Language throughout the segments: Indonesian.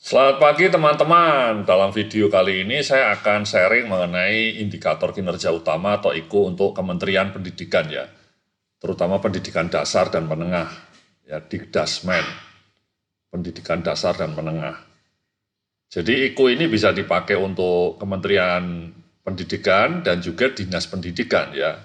Selamat pagi teman-teman. Dalam video kali ini saya akan sharing mengenai indikator kinerja utama atau IKU untuk Kementerian Pendidikan ya. Terutama pendidikan dasar dan menengah. Ya, Dikdasmen. Pendidikan dasar dan menengah. Jadi IKU ini bisa dipakai untuk Kementerian Pendidikan dan juga Dinas Pendidikan ya.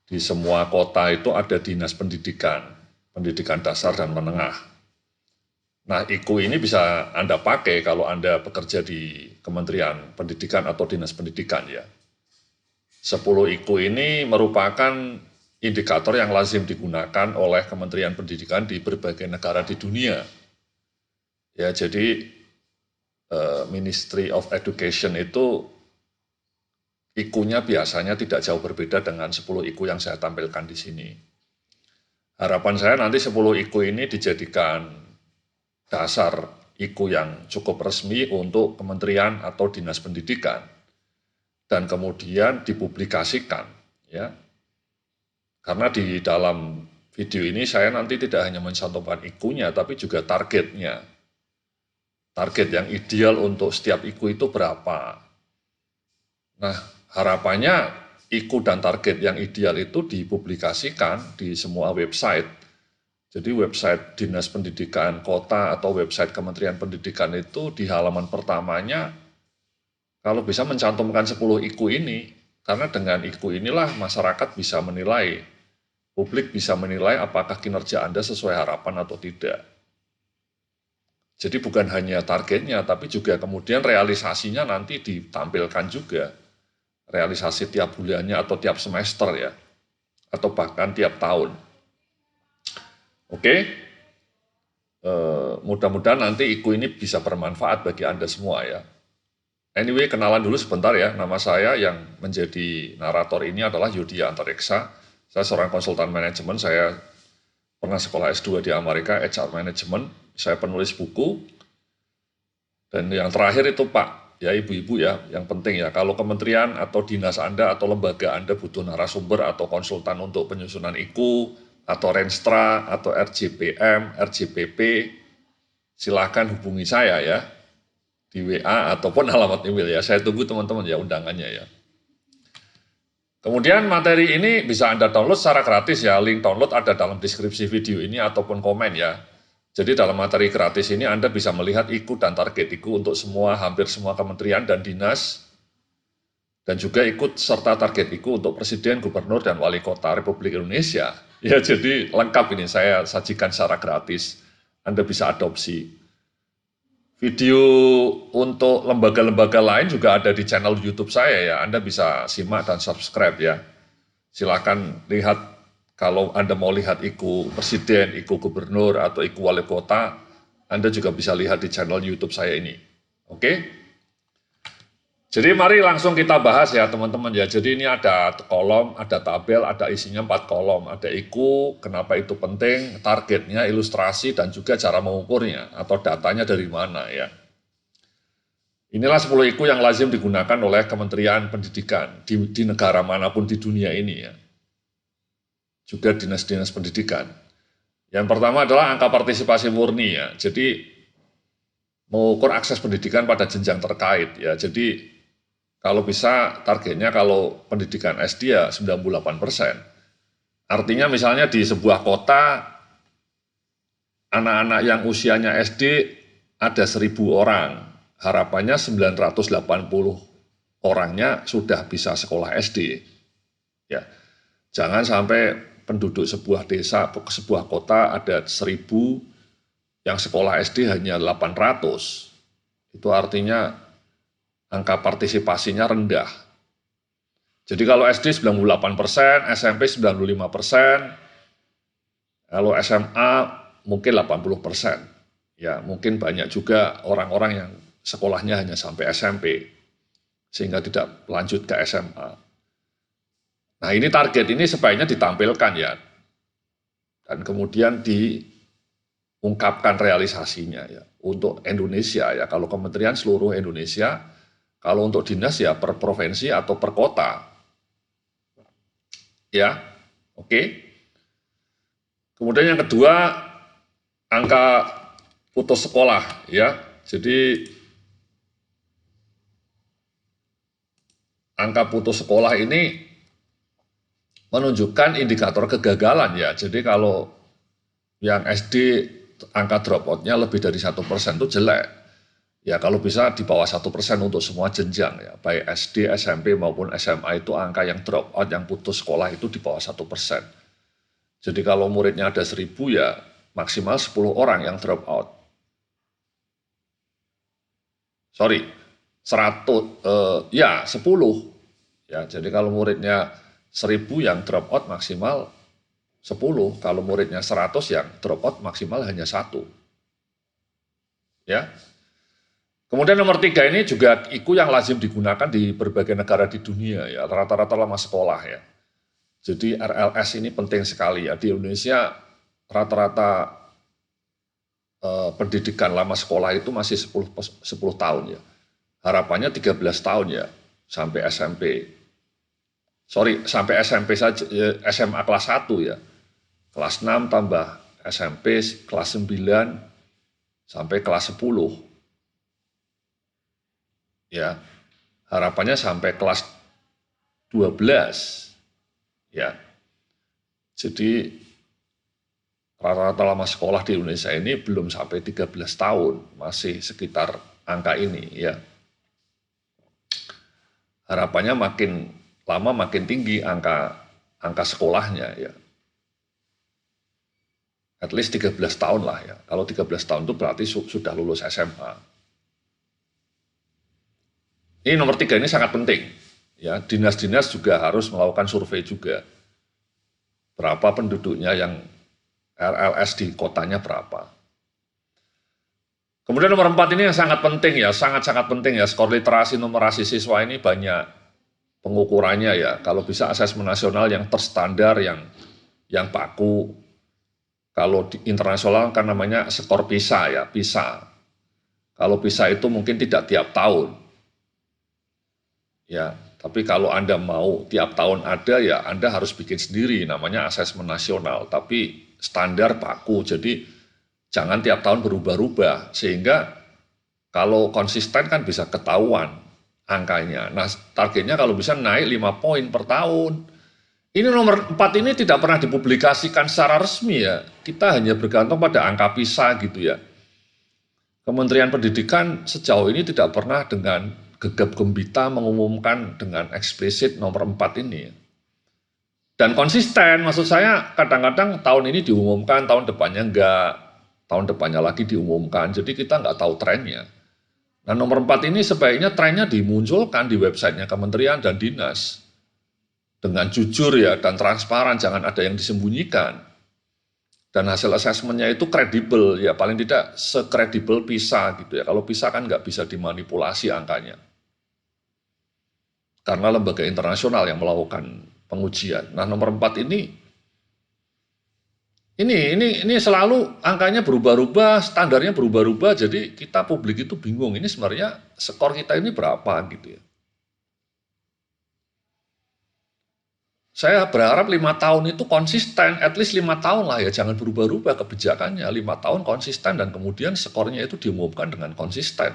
Di semua kota itu ada Dinas Pendidikan, Pendidikan dasar dan menengah. Nah, IKU ini bisa Anda pakai kalau Anda bekerja di Kementerian Pendidikan atau Dinas Pendidikan ya. 10 IKU ini merupakan indikator yang lazim digunakan oleh Kementerian Pendidikan di berbagai negara di dunia. Ya, jadi Ministry of Education itu IKU-nya biasanya tidak jauh berbeda dengan 10 IKU yang saya tampilkan di sini. Harapan saya nanti 10 IKU ini dijadikan dasar IKU yang cukup resmi untuk kementerian atau dinas pendidikan dan kemudian dipublikasikan ya. Karena di dalam video ini saya nanti tidak hanya mencantumkan IKU-nya tapi juga targetnya. Target yang ideal untuk setiap IKU itu berapa. Nah, harapannya IKU dan target yang ideal itu dipublikasikan di semua website. Jadi website Dinas Pendidikan Kota atau website Kementerian Pendidikan itu di halaman pertamanya kalau bisa mencantumkan 10 IKU ini, karena dengan IKU inilah masyarakat bisa menilai, publik bisa menilai apakah kinerja Anda sesuai harapan atau tidak. Jadi bukan hanya targetnya, tapi juga kemudian realisasinya nanti ditampilkan juga. Realisasi tiap bulannya atau tiap semester ya, atau bahkan tiap tahun. Oke, mudah-mudahan nanti IKU ini bisa bermanfaat bagi Anda semua ya. Anyway, kenalan dulu sebentar ya. Nama saya yang menjadi narator ini adalah Yudhya Antareksa. Saya seorang konsultan manajemen, saya pernah sekolah S2 di Amerika, HR Management. Saya penulis buku. Dan yang terakhir itu Pak, ya ibu-ibu ya, yang penting ya, kalau kementerian atau dinas Anda atau lembaga Anda butuh narasumber atau konsultan untuk penyusunan IKU, atau Renstra, atau RJPM, RJPP, silakan hubungi saya ya, di WA ataupun alamat email ya. Saya tunggu teman-teman ya undangannya ya. Kemudian materi ini bisa Anda download secara gratis ya, link download ada dalam deskripsi video ini ataupun komen ya. Jadi dalam materi gratis ini Anda bisa melihat IKU dan target IKU untuk hampir semua kementerian dan dinas, dan juga ikut serta target IKU untuk Presiden, Gubernur, dan Wali Kota Republik Indonesia. Ya, jadi lengkap ini saya sajikan secara gratis. Anda bisa adopsi. Video untuk lembaga-lembaga lain juga ada di channel YouTube saya ya. Anda bisa simak dan subscribe ya. Silakan lihat kalau Anda mau lihat IKU Presiden, IKU Gubernur, atau IKU Wali Kota, Anda juga bisa lihat di channel YouTube saya ini. Oke? Jadi mari langsung kita bahas ya teman-teman ya. Jadi ini ada kolom, ada tabel, ada isinya 4 kolom. Ada IKU, kenapa itu penting, targetnya, ilustrasi, dan juga cara mengukurnya atau datanya dari mana ya. Inilah 10 IKU yang lazim digunakan oleh Kementerian Pendidikan di negara manapun di dunia ini ya. Juga dinas-dinas pendidikan. Yang pertama adalah angka partisipasi murni ya. Jadi mengukur akses pendidikan pada jenjang terkait ya. Jadi kalau bisa targetnya kalau pendidikan SD ya 98%. Artinya misalnya di sebuah kota anak-anak yang usianya SD ada 1.000 orang. Harapannya 980 orangnya sudah bisa sekolah SD. Ya. Jangan sampai penduduk sebuah desa, sebuah kota ada 1.000 yang sekolah SD hanya 800. Itu artinya angka partisipasinya rendah. Jadi kalau SD 98%, SMP 95%, kalau SMA mungkin 80%. Ya, mungkin banyak juga orang-orang yang sekolahnya hanya sampai SMP, sehingga tidak lanjut ke SMA. Nah ini target ini sebaiknya ditampilkan ya, dan kemudian diungkapkan realisasinya ya, untuk Indonesia ya, kalau kementerian seluruh Indonesia, kalau untuk dinas ya per provinsi atau per kota. Ya, oke. Kemudian yang kedua, angka putus sekolah ya. Jadi angka putus sekolah ini menunjukkan indikator kegagalan ya. Jadi kalau yang SD angka dropout-nya lebih dari 1% itu jelek. Ya kalau bisa di bawah 1% untuk semua jenjang ya. Baik SD, SMP maupun SMA itu angka yang dropout, yang putus sekolah itu di bawah 1%. Jadi kalau muridnya ada 1000 ya maksimal 10 orang yang drop out. Sorry, 100, ya 10. Ya, jadi kalau muridnya 1000 yang drop out maksimal 10. Kalau muridnya 100 yang drop out maksimal hanya 1. Ya. Kemudian nomor 3 ini juga IQ yang lazim digunakan di berbagai negara di dunia ya, rata-rata lama sekolah ya. Jadi RLS ini penting sekali ya. Di Indonesia rata-rata pendidikan lama sekolah itu masih 10 tahun ya. Harapannya 13 tahun ya sampai SMP. Sorry, sampai SMP saja, SMA kelas 1 ya. Kelas 6 tambah SMP kelas 9 sampai kelas 10. Ya. Harapannya sampai kelas 12. Ya. Jadi rata-rata lama sekolah di Indonesia ini belum sampai 13 tahun, masih sekitar angka ini ya. Harapannya makin lama makin tinggi angka sekolahnya ya. At least 13 tahun lah ya. Kalau 13 tahun itu berarti sudah lulus SMA. Ini nomor 3 ini sangat penting. Ya, dinas-dinas juga harus melakukan survei juga. Berapa penduduknya yang RLS di kotanya berapa. Kemudian nomor 4 ini yang sangat penting ya, sangat-sangat penting ya, skor literasi numerasi siswa ini banyak pengukurannya ya. Kalau bisa asesmen nasional yang terstandar, yang baku. Kalau di internasional kan namanya skor PISA ya, PISA. Kalau PISA itu mungkin tidak tiap tahun. Ya, tapi kalau Anda mau tiap tahun ada ya Anda harus bikin sendiri namanya asesmen nasional, tapi standar baku. Jadi jangan tiap tahun berubah-ubah sehingga kalau konsisten kan bisa ketahuan angkanya. Nah, targetnya kalau bisa naik 5 poin per tahun. Ini nomor 4 ini tidak pernah dipublikasikan secara resmi ya. Kita hanya bergantung pada angka PISA gitu ya. Kementerian Pendidikan sejauh ini tidak pernah dengan gegap gembita mengumumkan dengan eksplisit nomor 4 ini. Dan konsisten, maksud saya kadang-kadang tahun ini diumumkan, tahun depannya enggak, tahun depannya lagi diumumkan, jadi kita enggak tahu trennya. Nah nomor 4 ini sebaiknya trennya dimunculkan di websitenya kementerian dan dinas. Dengan jujur ya dan transparan, jangan ada yang disembunyikan. Dan hasil asesmennya itu kredibel, ya paling tidak sekredibel PISA gitu ya. Kalau PISA kan nggak bisa dimanipulasi angkanya. Karena lembaga internasional yang melakukan pengujian. Nah nomor 4 ini selalu angkanya berubah-ubah, standarnya berubah-ubah, jadi kita publik itu bingung, ini sebenarnya skor kita ini berapa gitu ya. Saya berharap 5 tahun itu konsisten, at least 5 tahun lah ya, jangan berubah-ubah kebijakannya, 5 tahun konsisten dan kemudian skornya itu diumumkan dengan konsisten.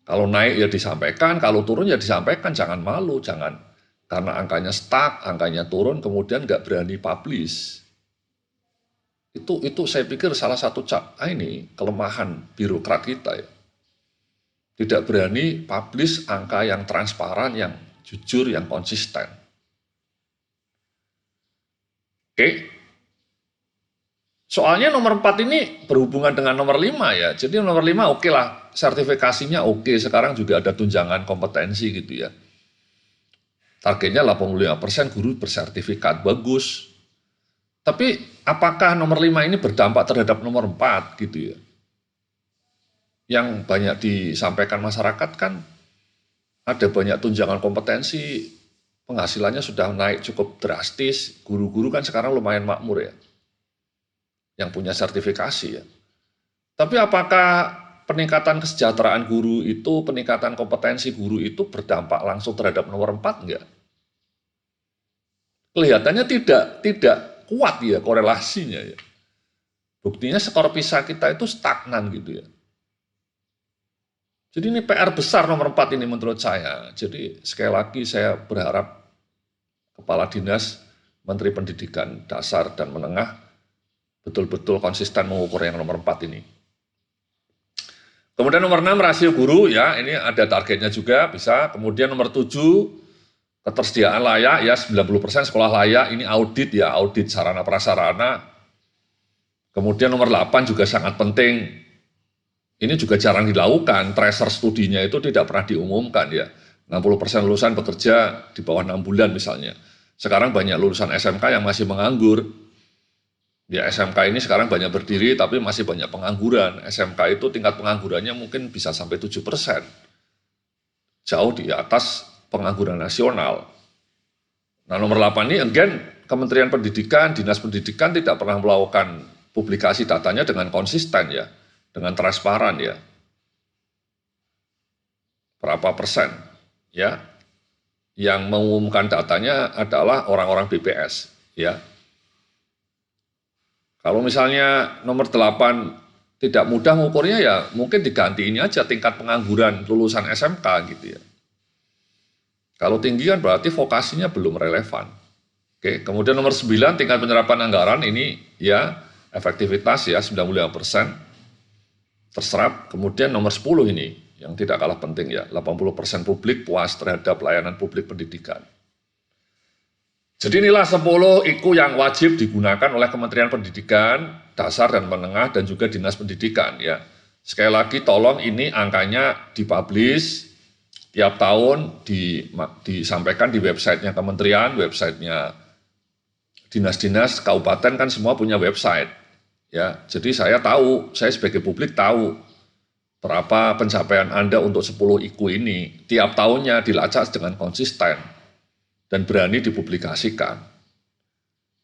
Kalau naik ya disampaikan, kalau turun ya disampaikan, jangan malu, jangan karena angkanya stuck, angkanya turun, kemudian nggak berani publish. Itu saya pikir salah satu kelemahan birokrat kita ya. Tidak berani publish angka yang transparan, yang jujur, yang konsisten. Oke. Soalnya nomor 4 ini berhubungan dengan nomor 5 ya. Jadi nomor 5 oke lah, sertifikasinya oke. Sekarang juga ada tunjangan kompetensi gitu ya. Targetnya 85% guru bersertifikat, bagus. Tapi apakah nomor 5 ini berdampak terhadap nomor 4 gitu ya. Yang banyak disampaikan masyarakat kan ada banyak tunjangan kompetensi, penghasilannya sudah naik cukup drastis, guru-guru kan sekarang lumayan makmur ya. Yang punya sertifikasi ya. Tapi apakah peningkatan kesejahteraan guru itu, peningkatan kompetensi guru itu berdampak langsung terhadap nomor 4 enggak? Kelihatannya tidak kuat ya korelasinya ya. Buktinya skor PISA kita itu stagnan gitu ya. Jadi ini PR besar nomor 4 ini menurut saya. Jadi sekali lagi saya berharap Kepala Dinas, Menteri Pendidikan Dasar dan Menengah betul-betul konsisten mengukur yang nomor 4 ini. Kemudian nomor 6 rasio guru ya, ini ada targetnya juga bisa. Kemudian nomor 7 ketersediaan layak ya 90% sekolah layak, ini audit ya, audit sarana prasarana. Kemudian nomor 8 juga sangat penting. Ini juga jarang dilakukan, tracer studinya itu tidak pernah diumumkan ya. 60% lulusan bekerja di bawah 6 bulan misalnya. Sekarang banyak lulusan SMK yang masih menganggur. Ya SMK ini sekarang banyak berdiri tapi masih banyak pengangguran. SMK itu tingkat penganggurannya mungkin bisa sampai 7%. Jauh di atas pengangguran nasional. Nah nomor 8 ini again Kementerian Pendidikan, Dinas Pendidikan tidak pernah melakukan publikasi datanya dengan konsisten ya. Dengan transparan ya, berapa persen ya, yang mengumumkan datanya adalah orang-orang BPS ya. Kalau misalnya nomor 8 tidak mudah mengukurnya ya mungkin diganti ini aja tingkat pengangguran lulusan SMK gitu ya. Kalau tinggi kan berarti vokasinya belum relevan. Oke, kemudian nomor 9 tingkat penyerapan anggaran ini ya efektivitas ya 95%. Terserap. Kemudian nomor 10 ini yang tidak kalah penting ya, 80% publik puas terhadap layanan publik pendidikan. Jadi inilah 10 IKU yang wajib digunakan oleh Kementerian Pendidikan Dasar dan Menengah dan juga Dinas Pendidikan ya. Sekali lagi tolong ini angkanya dipublish tiap tahun, disampaikan di websitenya kementerian, websitenya dinas-dinas, kabupaten kan semua punya website. Ya, jadi saya tahu, saya sebagai publik tahu berapa pencapaian Anda untuk 10 IKU ini. Tiap tahunnya dilacak dengan konsisten dan berani dipublikasikan.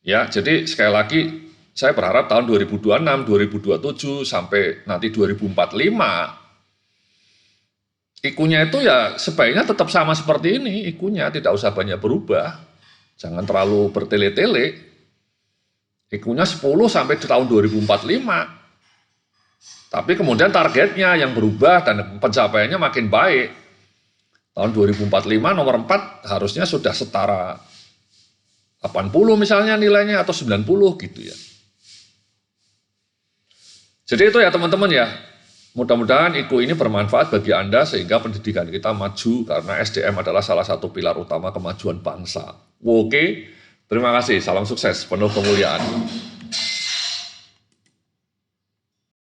Ya, jadi sekali lagi saya berharap tahun 2026, 2027 sampai nanti 2045 IKU-nya itu ya sebaiknya tetap sama seperti ini, IKU-nya tidak usah banyak berubah. Jangan terlalu bertele-tele. IKU-nya 10 sampai di tahun 2045. Tapi kemudian targetnya yang berubah dan pencapaiannya makin baik. Tahun 2045 nomor 4 harusnya sudah setara 80 misalnya nilainya atau 90 gitu ya. Jadi itu ya teman-teman ya. Mudah-mudahan IKU ini bermanfaat bagi Anda sehingga pendidikan kita maju karena SDM adalah salah satu pilar utama kemajuan bangsa. Oke. Terima kasih, salam sukses, penuh kemuliaan.